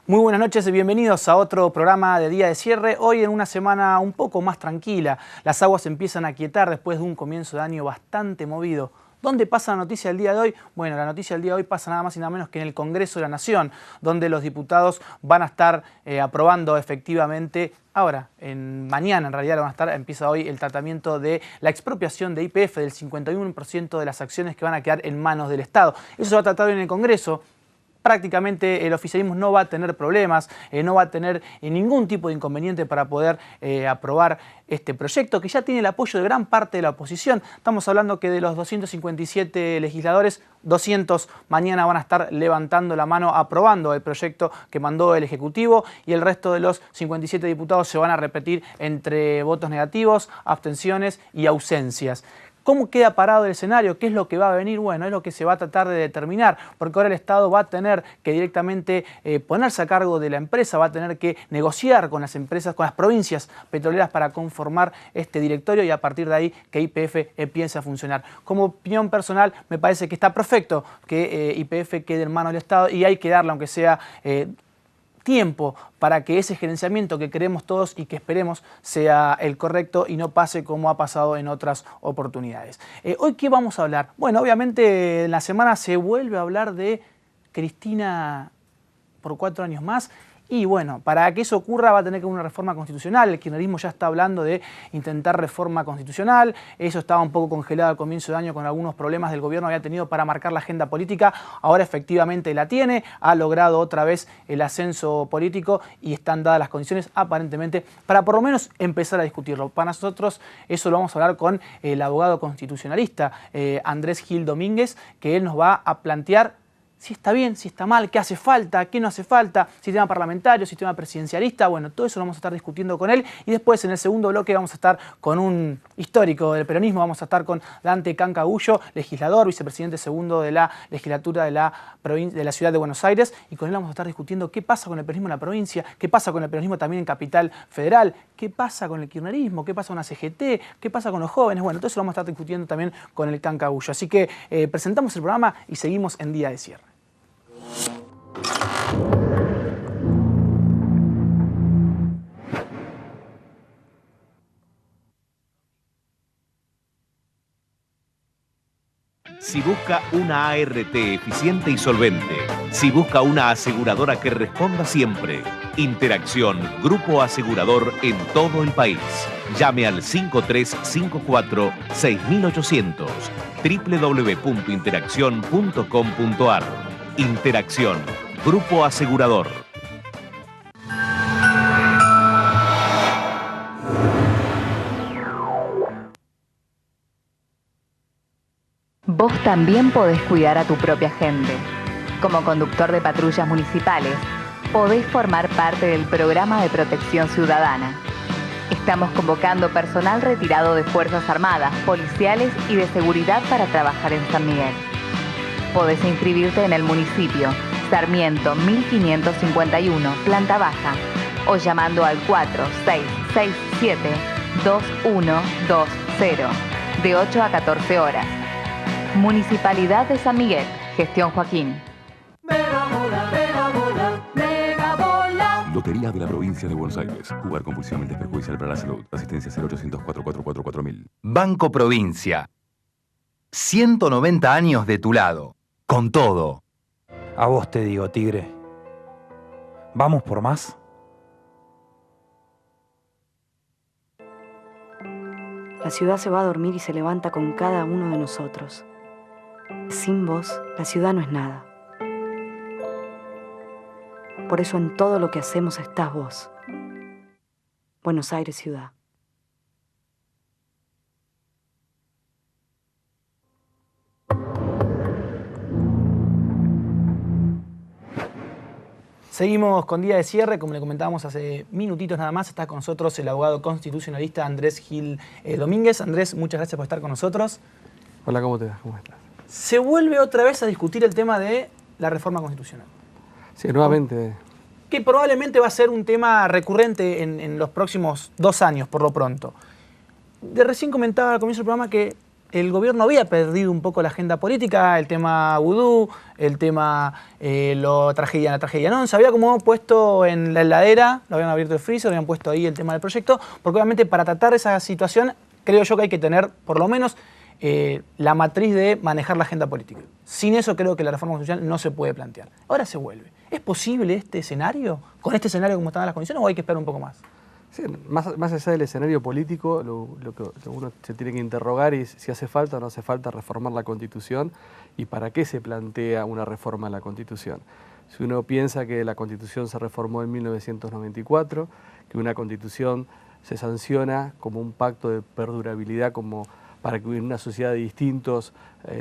Muy buenas noches y bienvenidos a otro programa de Día de Cierre. Hoy en una semana un poco más tranquila. Las aguas empiezan a quietar después de un comienzo de año bastante movido. ¿Dónde pasa la noticia del día de hoy? Bueno, la noticia del día de hoy pasa nada más y nada menos que en el Congreso de la Nación, donde los diputados van a estar aprobando efectivamente, mañana en realidad empieza hoy el tratamiento de la expropiación de YPF del 51% de las acciones que van a quedar en manos del Estado. Eso se va a tratar hoy en el Congreso. Prácticamente el oficialismo no va a tener problemas, no va a tener ningún tipo de inconveniente para poder aprobar este proyecto, que ya tiene el apoyo de gran parte de la oposición. Estamos hablando que de los 257 legisladores, 200 mañana van a estar levantando la mano aprobando el proyecto que mandó el Ejecutivo, y el resto de los 57 diputados se van a repetir entre votos negativos, abstenciones y ausencias. ¿Cómo queda parado el escenario? ¿Qué es lo que va a venir? Bueno, es lo que se va a tratar de determinar, porque ahora el Estado va a tener que directamente ponerse a cargo de la empresa, va a tener que negociar con las empresas, con las provincias petroleras para conformar este directorio y a partir de ahí que YPF empiece a funcionar. Como opinión personal, me parece que está perfecto que YPF quede en manos del Estado y hay que darle, aunque sea tiempo, para que ese gerenciamiento que queremos todos y que esperemos sea el correcto y no pase como ha pasado en otras oportunidades. ¿Hoy qué vamos a hablar? Bueno, obviamente en la semana se vuelve a hablar de Cristina por 4 años más. Y bueno, para que eso ocurra va a tener que haber una reforma constitucional. El kirchnerismo ya está hablando de intentar reforma constitucional. Eso estaba un poco congelado al comienzo de año con algunos problemas del gobierno que había tenido para marcar la agenda política. Ahora efectivamente la tiene, ha logrado otra vez el ascenso político y están dadas las condiciones aparentemente para por lo menos empezar a discutirlo. Para nosotros eso lo vamos a hablar con el abogado constitucionalista Andrés Gil Domínguez, que él nos va a plantear si está bien, si está mal, qué hace falta, qué no hace falta, sistema parlamentario, sistema presidencialista. Bueno, todo eso lo vamos a estar discutiendo con él. Y después, en el segundo bloque, vamos a estar con un histórico del peronismo. Vamos a estar con Dante Cancagullo, legislador, vicepresidente segundo de la legislatura de la ciudad de Buenos Aires. Y con él vamos a estar discutiendo qué pasa con el peronismo en la provincia, qué pasa con el peronismo también en Capital Federal, qué pasa con el kirchnerismo, qué pasa con la CGT, qué pasa con los jóvenes. Bueno, todo eso lo vamos a estar discutiendo también con el Cancagullo. Así que presentamos el programa y seguimos en Día de Cierre. Si busca una ART eficiente y solvente, si busca una aseguradora que responda siempre, Interacción, grupo asegurador en todo el país. Llame al 5354-6800, www.interaccion.com.ar. Interacción, grupo asegurador. Vos también podés cuidar a tu propia gente. Como conductor de patrullas municipales, podés formar parte del programa de protección ciudadana. Estamos convocando personal retirado de Fuerzas Armadas, policiales y de seguridad para trabajar en San Miguel. Podés inscribirte en el municipio Sarmiento 1551, planta baja, o llamando al 4667-2120, de 8 a 14 horas. Municipalidad de San Miguel, gestión Joaquín. Lotería de la Provincia de Buenos Aires. Jugar compulsivamente es perjudicial para la salud. Asistencia 0800 444 4000. Banco Provincia. 190 años de tu lado. Con todo. A vos te digo, tigre. ¿Vamos por más? La ciudad se va a dormir y se levanta con cada uno de nosotros. Sin vos, la ciudad no es nada. Por eso en todo lo que hacemos estás vos. Buenos Aires, ciudad. Seguimos con día de cierre, como le comentábamos hace minutitos nada más, está con nosotros el abogado constitucionalista Andrés Gil Domínguez. Andrés, muchas gracias por estar con nosotros. Hola, ¿cómo te vas? ¿Cómo estás? Se vuelve otra vez a discutir el tema de la reforma constitucional. Sí, nuevamente. Que probablemente va a ser un tema recurrente en los próximos 2 años, por lo pronto. Recién comentaba al comienzo del programa que el gobierno había perdido un poco la agenda política, el tema vudú, el tema la tragedia no, se había como puesto en la heladera, lo habían abierto el freezer, habían puesto ahí el tema del proyecto, porque obviamente para tratar esa situación creo yo que hay que tener por lo menos la matriz de manejar la agenda política. Sin eso creo que la reforma constitucional no se puede plantear. Ahora se vuelve. ¿Es posible este escenario, con este escenario como están las condiciones, o hay que esperar un poco más? Sí, más allá del escenario político, lo que uno se tiene que interrogar es si hace falta o no hace falta reformar la Constitución y para qué se plantea una reforma a la Constitución. Si uno piensa que la Constitución se reformó en 1994, que una Constitución se sanciona como un pacto de perdurabilidad, como para que en una sociedad de distintos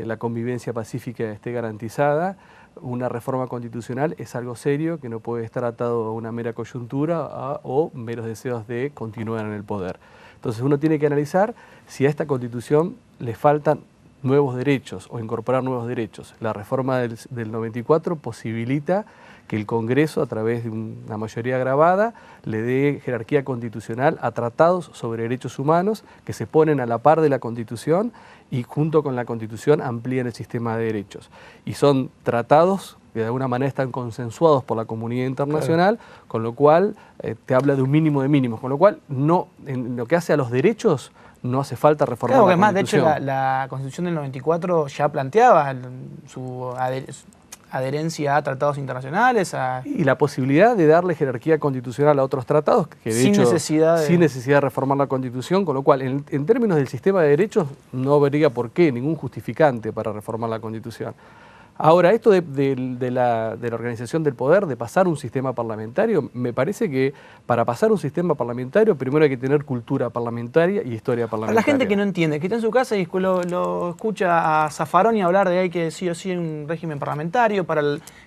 la convivencia pacífica esté garantizada, una reforma constitucional es algo serio que no puede estar atado a una mera coyuntura o meros deseos de continuar en el poder. Entonces uno tiene que analizar si a esta Constitución le faltan nuevos derechos o incorporar nuevos derechos. La reforma del 94 posibilita que el Congreso, a través de una mayoría agravada, le dé jerarquía constitucional a tratados sobre derechos humanos que se ponen a la par de la Constitución y junto con la Constitución amplían el sistema de derechos. Y son tratados que de alguna manera están consensuados por la comunidad internacional, claro, con lo cual te habla de un mínimo de mínimos, con lo cual no, en lo que hace a los derechos no hace falta reformar la Constitución. De hecho la Constitución del 94 ya planteaba su adherencia a tratados internacionales. Y la posibilidad de darle jerarquía constitucional a otros tratados, que de hecho sin necesidad de reformar la Constitución, con lo cual en términos del sistema de derechos no habría por qué, ningún justificante para reformar la Constitución. Ahora, esto de la organización del poder, de pasar un sistema parlamentario, me parece que para pasar un sistema parlamentario primero hay que tener cultura parlamentaria y historia parlamentaria. Para la gente que no entiende, que está en su casa y lo escucha a Zaffaroni hablar de que sí o sí hay un régimen parlamentario,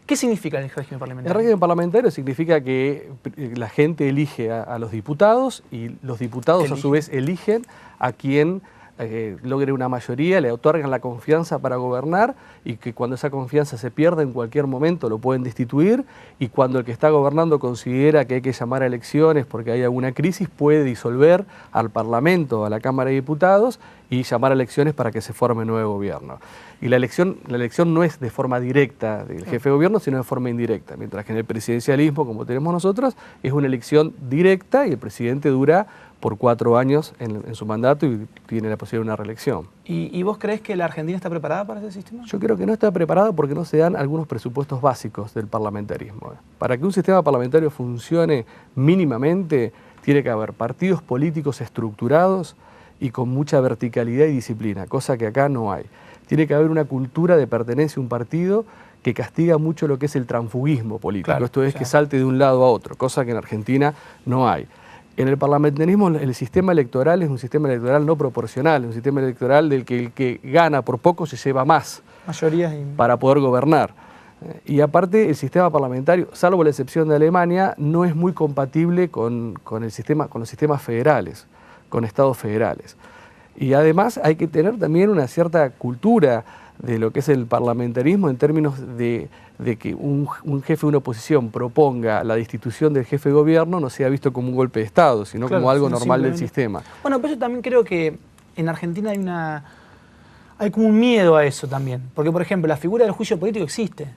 ¿qué significa el régimen parlamentario? El régimen parlamentario significa que la gente elige a los diputados y los diputados a su vez eligen a quien logre una mayoría, le otorgan la confianza para gobernar y que cuando esa confianza se pierde en cualquier momento lo pueden destituir y cuando el que está gobernando considera que hay que llamar a elecciones porque hay alguna crisis puede disolver al Parlamento, a la Cámara de Diputados y llamar a elecciones para que se forme un nuevo gobierno. Y la elección no es de forma directa del jefe de gobierno, sino de forma indirecta, mientras que en el presidencialismo, como tenemos nosotros, es una elección directa y el presidente dura por 4 años en su mandato y tiene la posibilidad de una reelección. ¿Y vos crees que la Argentina está preparada para ese sistema? Yo creo que no está preparada porque no se dan algunos presupuestos básicos del parlamentarismo. Para que un sistema parlamentario funcione mínimamente, tiene que haber partidos políticos estructurados y con mucha verticalidad y disciplina, cosa que acá no hay. Tiene que haber una cultura de pertenencia a un partido que castiga mucho lo que es el transfugismo político. Claro, esto es que salte de un lado a otro, cosa que en Argentina no hay. En el parlamentarismo el sistema electoral es un sistema electoral no proporcional, un sistema electoral del que el que gana por poco se lleva más para poder gobernar. Y aparte el sistema parlamentario, salvo la excepción de Alemania, no es muy compatible con los sistemas federales, con estados federales. Y además hay que tener también una cierta cultura de lo que es el parlamentarismo en términos de que un jefe de una oposición proponga la destitución del jefe de gobierno no sea visto como un golpe de Estado, sino como algo normal del sistema. Bueno, pero yo también creo que en Argentina hay como un miedo a eso también. Porque, por ejemplo, la figura del juicio político existe.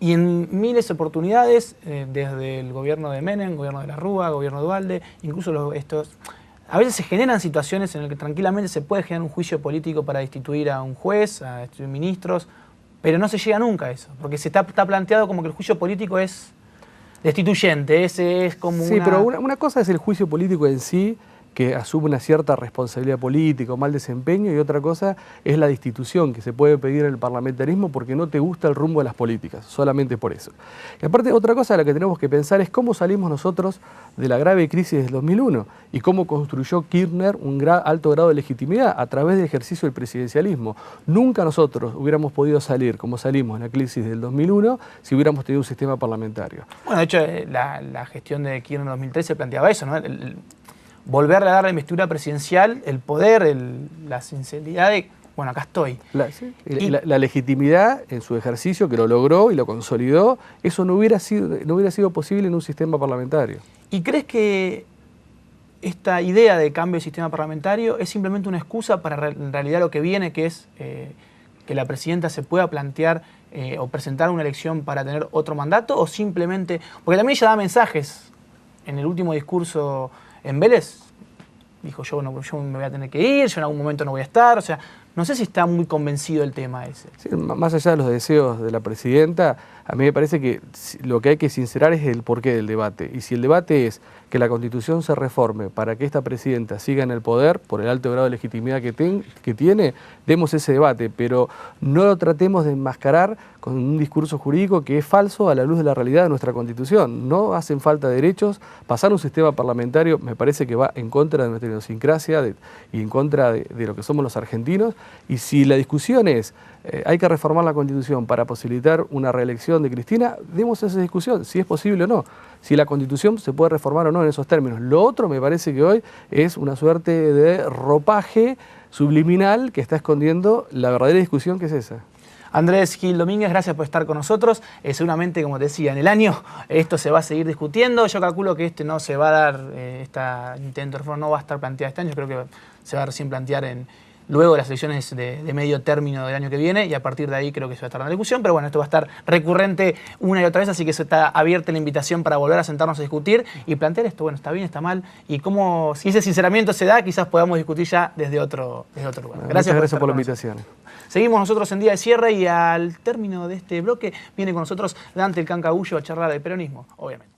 Y en miles de oportunidades, desde el gobierno de Menem, gobierno de la Rúa, gobierno de Duhalde, incluso a veces se generan situaciones en las que tranquilamente se puede generar un juicio político para destituir a un juez, a destituir ministros, pero no se llega nunca a eso, porque se está planteado como que el juicio político es destituyente, es como Sí, pero una cosa es el juicio político en sí, que asume una cierta responsabilidad política o mal desempeño, y otra cosa es la destitución que se puede pedir en el parlamentarismo porque no te gusta el rumbo de las políticas, solamente por eso. Y aparte, otra cosa a la que tenemos que pensar es cómo salimos nosotros de la grave crisis del 2001 y cómo construyó Kirchner un alto grado de legitimidad a través del ejercicio del presidencialismo. Nunca nosotros hubiéramos podido salir como salimos en la crisis del 2001 si hubiéramos tenido un sistema parlamentario. Bueno, de hecho, la gestión de Kirchner en 2013 planteaba eso, ¿no? Volverle a dar la investidura presidencial, el poder, la sinceridad de, bueno, acá estoy. La legitimidad en su ejercicio, que lo logró y lo consolidó, eso no hubiera sido posible en un sistema parlamentario. ¿Y crees que esta idea de cambio de sistema parlamentario es simplemente una excusa para en realidad lo que viene, que es que la presidenta se pueda plantear o presentar una elección para tener otro mandato, o simplemente, porque también ella da mensajes en el último discurso en Vélez, dijo yo me voy a tener que ir, yo en algún momento no voy a estar, o sea, no sé si está muy convencido del tema ese. Sí, más allá de los deseos de la presidenta, a mí me parece que lo que hay que sincerar es el porqué del debate. Y si el debate es que la Constitución se reforme para que esta presidenta siga en el poder, por el alto grado de legitimidad que tiene, demos ese debate, pero no lo tratemos de enmascarar con un discurso jurídico que es falso a la luz de la realidad de nuestra Constitución. No hacen falta derechos. Pasar un sistema parlamentario me parece que va en contra de nuestra idiosincrasia y en contra de lo que somos los argentinos. Y si la discusión es hay que reformar la Constitución para posibilitar una reelección de Cristina, demos esa discusión, si es posible o no. Si la Constitución se puede reformar o no en esos términos. Lo otro me parece que hoy es una suerte de ropaje subliminal que está escondiendo la verdadera discusión, que es esa. Andrés Gil Domínguez, gracias por estar con nosotros. Seguramente, como te decía, en el año esto se va a seguir discutiendo. Yo calculo que no se va a dar, este intento de reforma no va a estar planteado este año. Yo creo que se va a recién plantear luego de las elecciones de medio término del año que viene, y a partir de ahí creo que se va a estar en la discusión. Pero bueno, esto va a estar recurrente una y otra vez, así que se está abierta la invitación para volver a sentarnos a discutir y plantear esto. Bueno, está bien, está mal, y cómo, si ese sinceramiento se da, quizás podamos discutir ya desde otro lugar. Gracias por la invitación. Seguimos nosotros en Día de Cierre, y al término de este bloque viene con nosotros Dante el Cancagullo a charlar del peronismo, obviamente.